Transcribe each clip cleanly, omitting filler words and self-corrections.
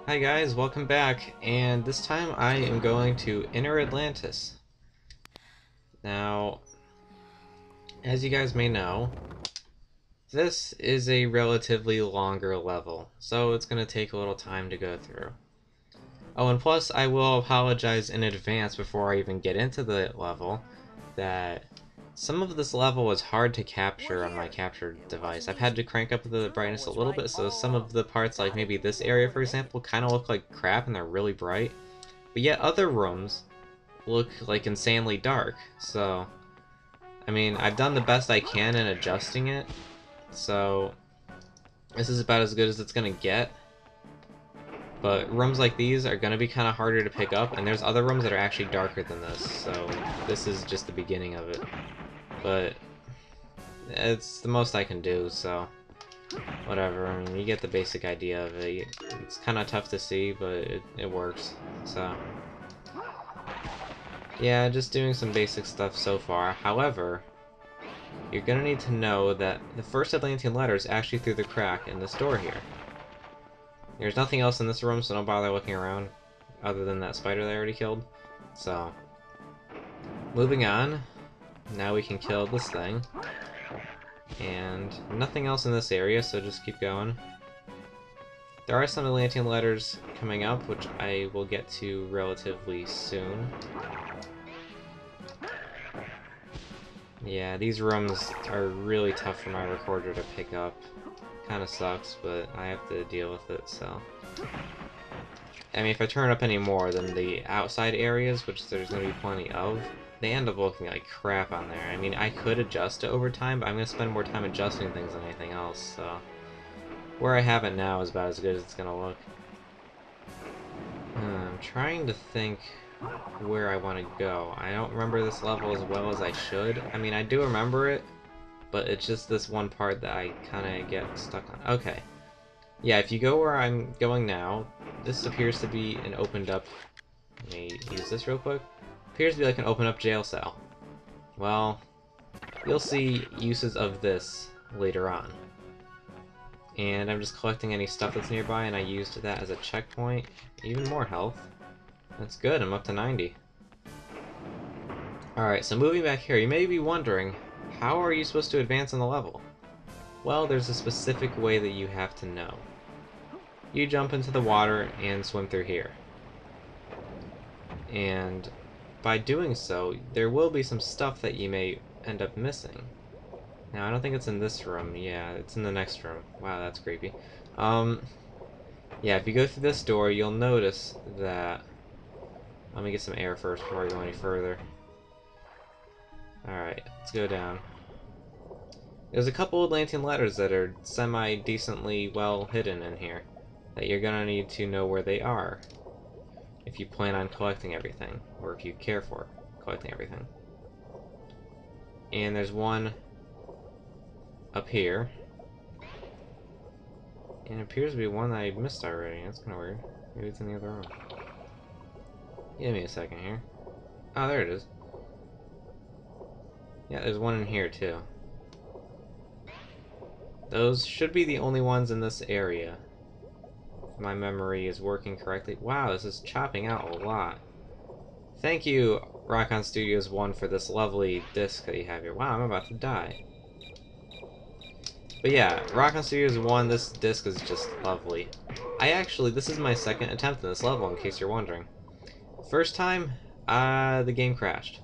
Hi guys, welcome back, and this time I am going to enter Atlantis. Now, as you guys may know, this is a relatively longer level, so it's going to take a little time to go through. Oh, and plus I will apologize in advance before I even get into the level that some of this level was hard to capture on my capture device. I've had to crank up the brightness a little bit, so some of the parts, like maybe this area for example, kind of look like crap and they're really bright. But yet other rooms look like insanely dark, so I mean, I've done the best I can in adjusting it, so this is about as good as it's gonna get. But rooms like these are gonna be kind of harder to pick up, and there's other rooms that are actually darker than this, so this is just the beginning of it. But it's the most I can do, so whatever. I mean, you get the basic idea of it. It's kind of tough to see, but it works, so yeah, just doing some basic stuff so far. However, you're gonna need to know that the first Atlantean letter is actually through the crack in this door here. There's nothing else in this room, so don't bother looking around, other than that spider that I already killed. So, moving on. Now we can kill this thing. And nothing else in this area, so just keep going. There are some Atlantean letters coming up, which I will get to relatively soon. Yeah, these rooms are really tough for my recorder to pick up. Kinda sucks, but I have to deal with it, so. I mean, if I turn up any more, then the outside areas, which there's gonna be plenty of, they end up looking like crap on there. I mean, I could adjust it over time, but I'm gonna spend more time adjusting things than anything else, so. Where I have it now is about as good as it's gonna look. I'm trying to think where I want to go. I don't remember this level as well as I should. I mean, I do remember it, but it's just this one part that I kind of get stuck on. Okay. Yeah, if you go where I'm going now, this appears to be an opened up... Let me use this real quick. Appears to be like an open up jail cell. Well, you'll see uses of this later on. And I'm just collecting any stuff that's nearby, and I used that as a checkpoint. Even more health. That's good, I'm up to 90. Alright, so moving back here, you may be wondering, how are you supposed to advance in the level? Well, there's a specific way that you have to know. You jump into the water and swim through here. And by doing so, there will be some stuff that you may end up missing. Now, I don't think it's in this room. Yeah, it's in the next room. Wow, that's creepy. Yeah, if you go through this door, you'll notice that... Let me get some air first before I go any further. Alright, let's go down. There's a couple Atlantean letters that are semi-decently well hidden in here, that you're gonna need to know where they are, if you plan on collecting everything, or if you care for collecting everything. And there's one up here. And it appears to be one that I missed already. That's kind of weird. Maybe it's in the other room. Give me a second here. Oh, there it is. Yeah, there's one in here too. Those should be the only ones in this area, if my memory is working correctly. Wow, this is chopping out a lot. Thank you, Rockon Studios 1, for this lovely disc that you have here. Wow, I'm about to die. But yeah, Rockon Studios 1, this disc is just lovely. This is my second attempt in this level, in case you're wondering. First time, the game crashed.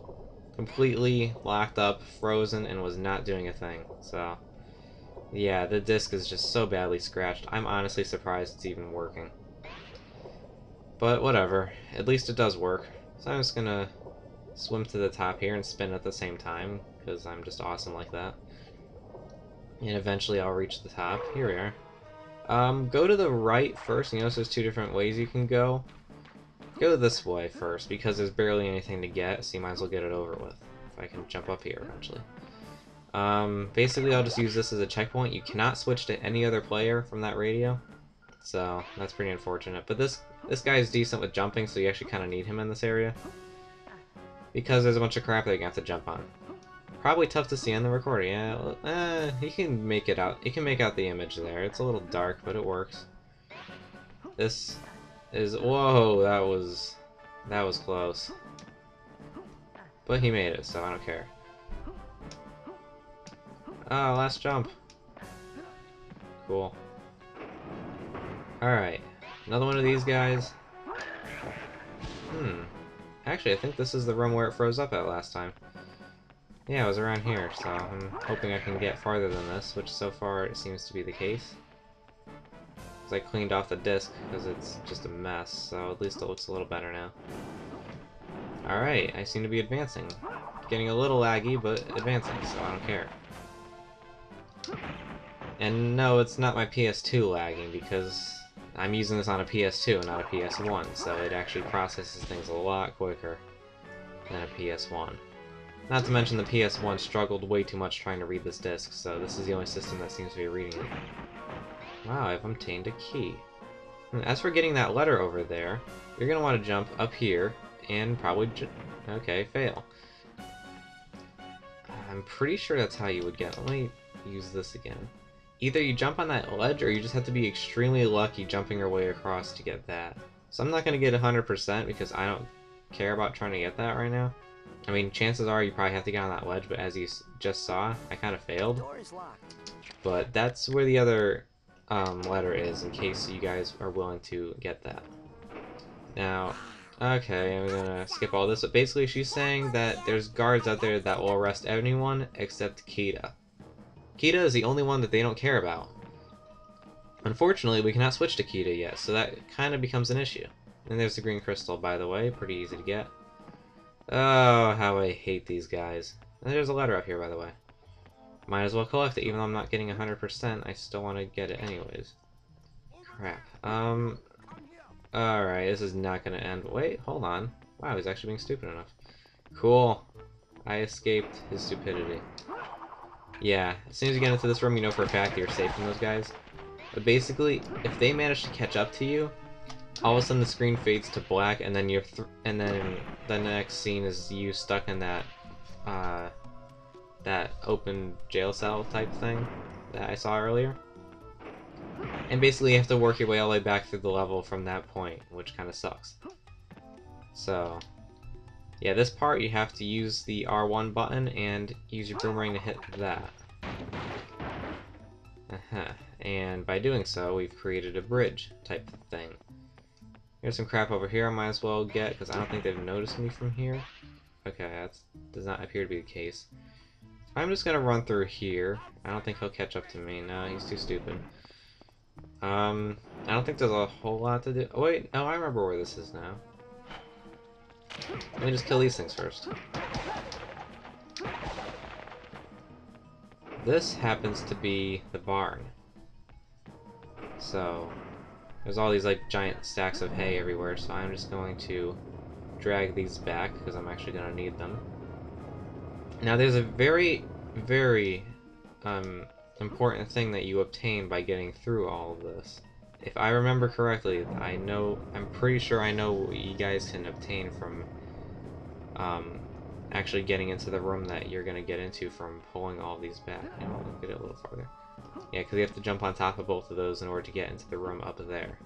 Completely locked up, frozen, and was not doing a thing, so... Yeah, the disc is just so badly scratched. I'm honestly surprised it's even working. But whatever, at least it does work. So I'm just gonna swim to the top here and spin at the same time, because I'm just awesome like that. And eventually I'll reach the top. Here we are. Go to the right first. You notice there's two different ways you can go. Go this way first, because there's barely anything to get, so you might as well get it over with. If I can jump up here eventually. Basically I'll just use this as a checkpoint. You cannot switch to any other player from that radio. So, that's pretty unfortunate. But this guy is decent with jumping, so you actually kind of need him in this area. Because there's a bunch of crap that you have to jump on. Probably tough to see on the recording. Yeah, he can make it out. He can make out the image there. It's a little dark, but it works. This is... Whoa, that was close. But he made it, so I don't care. Oh, last jump. Cool. Alright. Another one of these guys. Actually, I think this is the room where it froze up at last time. Yeah, it was around here, so I'm hoping I can get farther than this, which so far it seems to be the case. Because I cleaned off the disc, because it's just a mess, so at least it looks a little better now. Alright, I seem to be advancing. Getting a little laggy, but advancing, so I don't care. And no, it's not my PS2 lagging, because I'm using this on a PS2, not a PS1, so it actually processes things a lot quicker than a PS1. Not to mention the PS1 struggled way too much trying to read this disc, so this is the only system that seems to be reading it. Wow, I've obtained a key. As for getting that letter over there, you're going to want to jump up here, and probably okay, fail. I'm pretty sure that's how you would get. Let me use this again. Either you jump on that ledge, or you just have to be extremely lucky jumping your way across to get that. So I'm not going to get 100% because I don't care about trying to get that right now. I mean, chances are you probably have to get on that ledge, but as you just saw, I kind of failed. But that's where the other letter is, in case you guys are willing to get that. Now, okay, I'm gonna skip all this, but basically she's saying that there's guards out there that will arrest anyone except Kita. Kita is the only one that they don't care about. Unfortunately, we cannot switch to Kita yet, so that kind of becomes an issue. And there's the green crystal, by the way, pretty easy to get. Oh, how I hate these guys. And there's a letter up here, by the way. Might as well collect it, even though I'm not getting 100%, I still want to get it anyways. Crap. Alright, this is not gonna end. Wait, hold on. Wow, he's actually being stupid enough. Cool. I escaped his stupidity. Yeah, as soon as you get into this room, you know for a fact that you're safe from those guys. But basically, if they manage to catch up to you, all of a sudden the screen fades to black, and then and then the next scene is you stuck in that that open jail cell type thing that I saw earlier. And basically you have to work your way all the way back through the level from that point, which kind of sucks. So, yeah, this part you have to use the R1 button and use your boomerang to hit that. And by doing so, we've created a bridge type thing. There's some crap over here I might as well get, because I don't think they've noticed me from here. Okay, that does not appear to be the case. I'm just gonna run through here. I don't think he'll catch up to me. No, he's too stupid. I don't think there's a whole lot to do. Oh, wait, no, I remember where this is now. Let me just kill these things first. This happens to be the barn. So, there's all these like giant stacks of hay everywhere, so I'm just going to drag these back because I'm actually going to need them. Now there's a very, very important thing that you obtain by getting through all of this. If I remember correctly, I'm pretty sure I know what you guys can obtain from actually getting into the room that you're going to get into from pulling all these back. You know, get it a little farther. Yeah, because you have to jump on top of both of those in order to get into the room up there.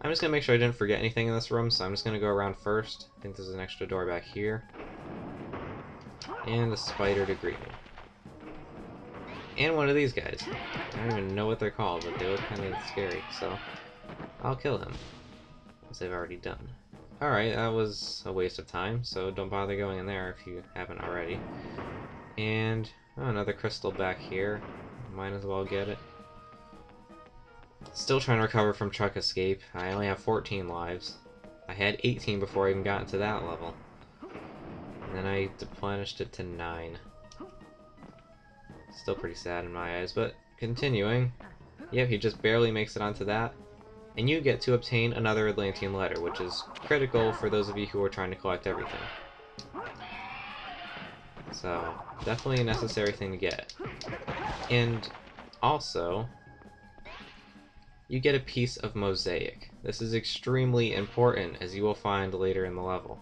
I'm just going to make sure I didn't forget anything in this room, so I'm just going to go around first. I think there's an extra door back here. And a spider to greet me. And one of these guys. I don't even know what they're called, but they look kind of scary, so I'll kill him, as I've already done. Alright, that was a waste of time, so don't bother going in there if you haven't already. And another crystal back here. Might as well get it. Still trying to recover from truck escape. I only have 14 lives. I had 18 before I even got into that level. And then I replenished it to 9. Still pretty sad in my eyes, but continuing. Yep, he just barely makes it onto that. And you get to obtain another Atlantean letter, which is critical for those of you who are trying to collect everything. So, definitely a necessary thing to get. And also, you get a piece of mosaic. This is extremely important, as you will find later in the level.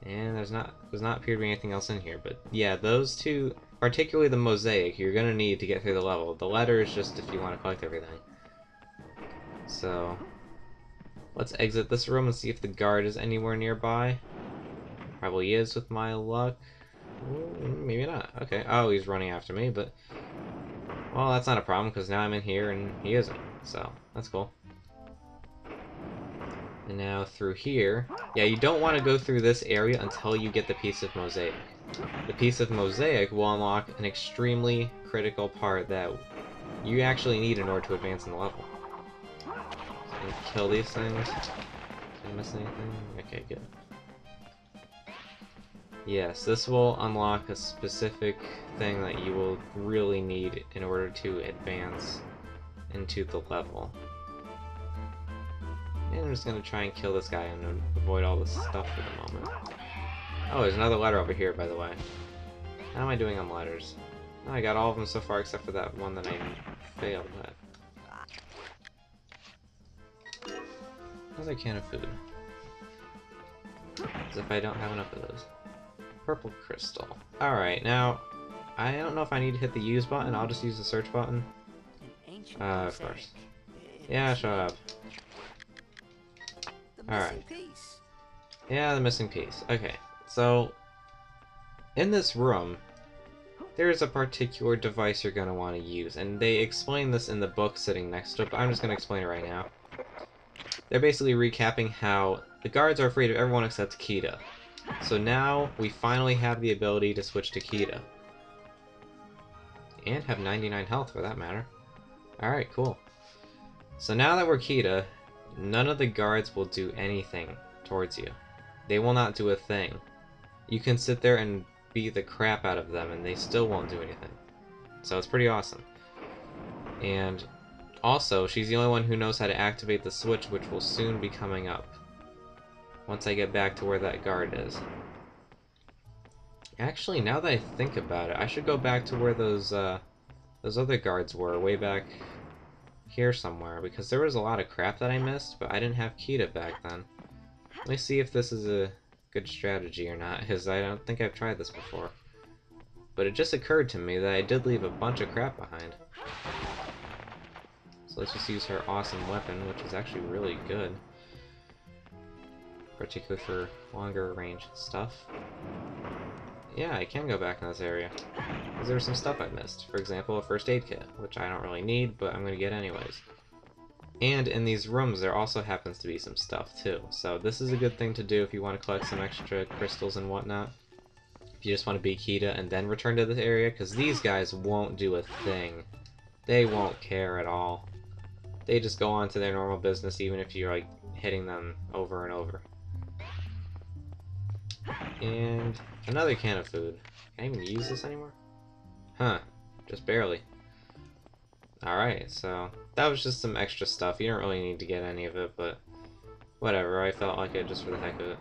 And does not appear to be anything else in here, but yeah, those two, particularly the mosaic, you're gonna need to get through the level. The letter is just if you want to collect everything. So, Let's exit this room and see if the guard is anywhere nearby. Probably is with my luck. Ooh, maybe not. Okay. Oh, he's running after me, but... Well, that's not a problem, because now I'm in here and he isn't. So, that's cool. And now through here... Yeah, you don't want to go through this area until you get the piece of mosaic. The piece of mosaic will unlock an extremely critical part that you actually need in order to advance in the level. So I'm gonna kill these things. Did I miss anything? Okay, good. Yes, this will unlock a specific thing that you will really need in order to advance into the level. And I'm just gonna try and kill this guy and avoid all this stuff for the moment. Oh, there's another letter over here, by the way. How am I doing on letters? Oh, I got all of them so far except for that one that I failed at. Another can of food. As if I don't have enough of those. Purple crystal. Alright, now, I don't know if I need to hit the use button. I'll just use the search button. Of course. Yeah, shut up. Alright. Yeah, the missing piece. Okay, so, in this room, there's a particular device you're going to want to use, and they explain this in the book sitting next to it, but I'm just going to explain it right now. They're basically recapping how the guards are afraid of everyone except Kita. So now we finally have the ability to switch to Kita. And have 99 health for that matter. Alright, cool. So now that we're Kita, none of the guards will do anything towards you. They will not do a thing. You can sit there and beat the crap out of them and they still won't do anything. So it's pretty awesome. And also, she's the only one who knows how to activate the switch, which will soon be coming up. Once I get back to where that guard is. Actually, now that I think about it, I should go back to where those other guards were, way back here somewhere, because there was a lot of crap that I missed, but I didn't have Kita back then. Let me see if this is a good strategy or not, because I don't think I've tried this before. But it just occurred to me that I did leave a bunch of crap behind. So let's just use her awesome weapon, which is actually really good. Particularly for longer range stuff. Yeah, I can go back in this area. Because there was some stuff I missed. For example, a first aid kit, which I don't really need, but I'm going to get anyways. And in these rooms, there also happens to be some stuff, too. So this is a good thing to do if you want to collect some extra crystals and whatnot. If you just want to beat Kita and then return to this area, because these guys won't do a thing. They won't care at all. They just go on to their normal business, even if you're, like, hitting them over and over. And another can of food. Can I even use this anymore? Huh. Just barely. Alright, so that was just some extra stuff. You don't really need to get any of it, but whatever. I felt like it just for the heck of it.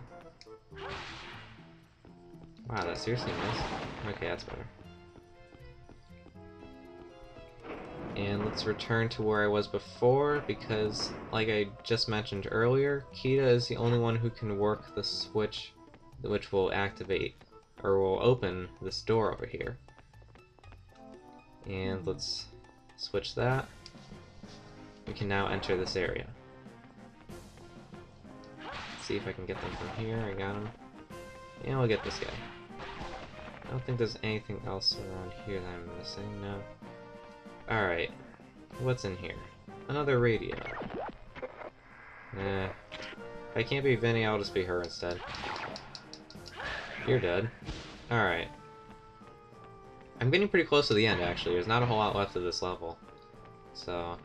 Wow, that seriously missed. Okay, that's better. And let's return to where I was before, because, like I just mentioned earlier, Kita is the only one who can work the switch which will activate, or will open this door over here. And let's switch that. We can now enter this area. Let's see if I can get them from here. I got them. And we'll get this guy. I don't think there's anything else around here that I'm missing, no. Alright, what's in here? Another radio. If I can't be Vinny, I'll just be her instead. You're dead. Alright. I'm getting pretty close to the end, actually. There's not a whole lot left of this level. So...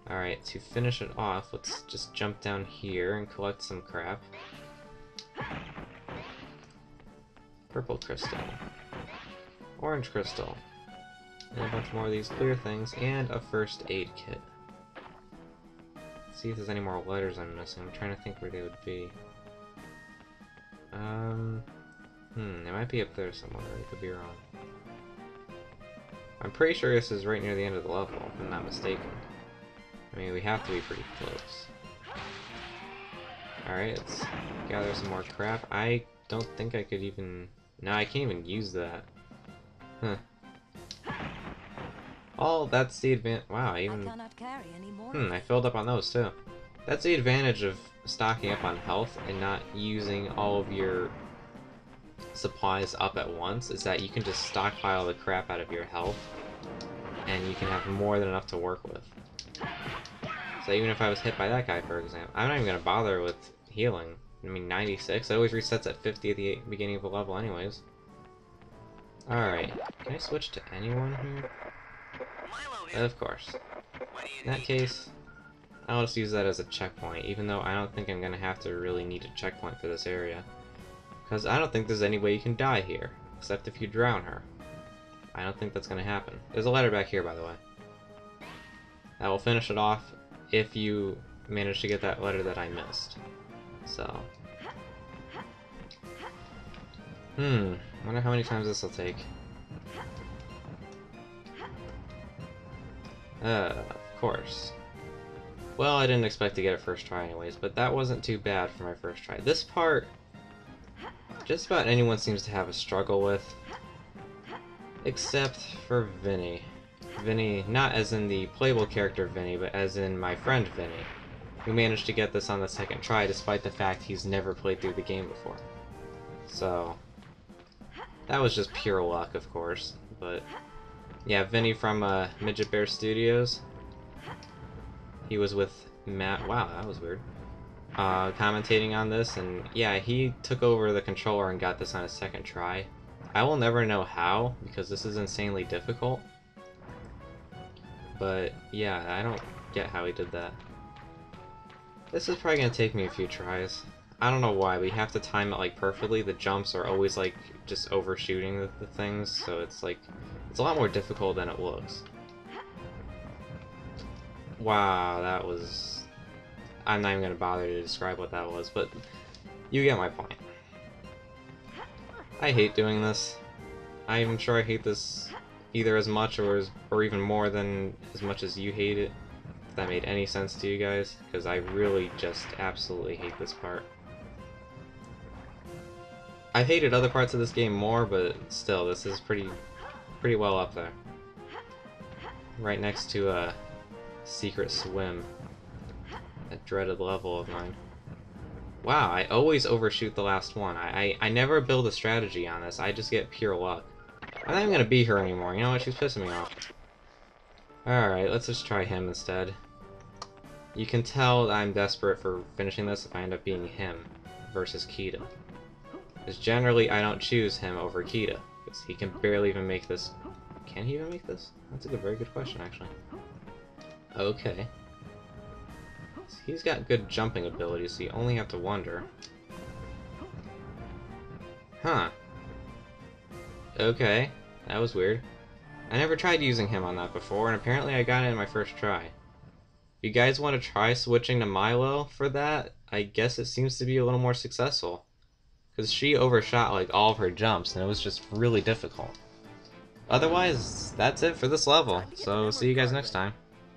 Alright, to finish it off, let's just jump down here and collect some crap. Purple crystal. Orange crystal. And a bunch more of these clear things, and a first aid kit. Let's see if there's any more letters I'm missing. I'm trying to think where they would be. They might be up there somewhere. I could be wrong. I'm pretty sure this is right near the end of the level, if I'm not mistaken. I mean, we have to be pretty close. Alright, let's gather some more crap. I don't think I could even... No, I can't even use that. Huh. Oh, that's the advance. Wow, I even... I cannot carry any more. I filled up on those too. That's the advantage of stocking up on health and not using all of your supplies up at once, is that you can just stockpile the crap out of your health and you can have more than enough to work with. So even if I was hit by that guy, for example, I'm not even going to bother with healing. I mean, 96, it always resets at 50 at the beginning of a level anyways. Alright, can I switch to anyone here? Of course. In that case, I'll just use that as a checkpoint, even though I don't think I'm going to have to really need a checkpoint for this area. Because I don't think there's any way you can die here, except if you drown her. I don't think that's going to happen. There's a ladder back here, by the way. That will finish it off if you manage to get that letter that I missed. So. Wonder how many times this will take. Of course. Well, I didn't expect to get it first try anyways, but that wasn't too bad for my first try. This part, just about anyone seems to have a struggle with, except for Vinny. Vinny, not as in the playable character Vinny, but as in my friend Vinny, who managed to get this on the second try despite the fact he's never played through the game before. So, that was just pure luck, of course, but yeah, Vinny from Midget Bear Studios, he was with Matt, wow, that was weird, commentating on this, and yeah, he took over the controller and got this on his second try. I will never know how, because this is insanely difficult, but yeah, I don't get how he did that. This is probably going to take me a few tries. I don't know why, but you have to time it like perfectly. The jumps are always like just overshooting the things, so it's like, it's a lot more difficult than it looks. Wow, that was... I'm not even going to bother to describe what that was, but you get my point. I hate doing this. I'm sure I hate this either as much or even more than as much as you hate it. If that made any sense to you guys, because I really just absolutely hate this part. I've hated other parts of this game more, but still, this is pretty well up there. Right next to a secret swim. That dreaded level of mine. Wow, I always overshoot the last one. I never build a strategy on this, I just get pure luck. I'm not even gonna be her anymore, you know what, she's pissing me off. Alright, let's just try him instead. You can tell that I'm desperate for finishing this if I end up being him versus Kita. Because generally I don't choose him over Kita, because he can barely even make this. Can he even make this? That's a very good question, actually. Okay. He's got good jumping abilities, so you only have to wonder. Huh. Okay, that was weird. I never tried using him on that before, and apparently I got it in my first try. If you guys want to try switching to Milo for that, I guess it seems to be a little more successful. Because she overshot like all of her jumps, and it was just really difficult. Otherwise, that's it for this level, so see you guys next time.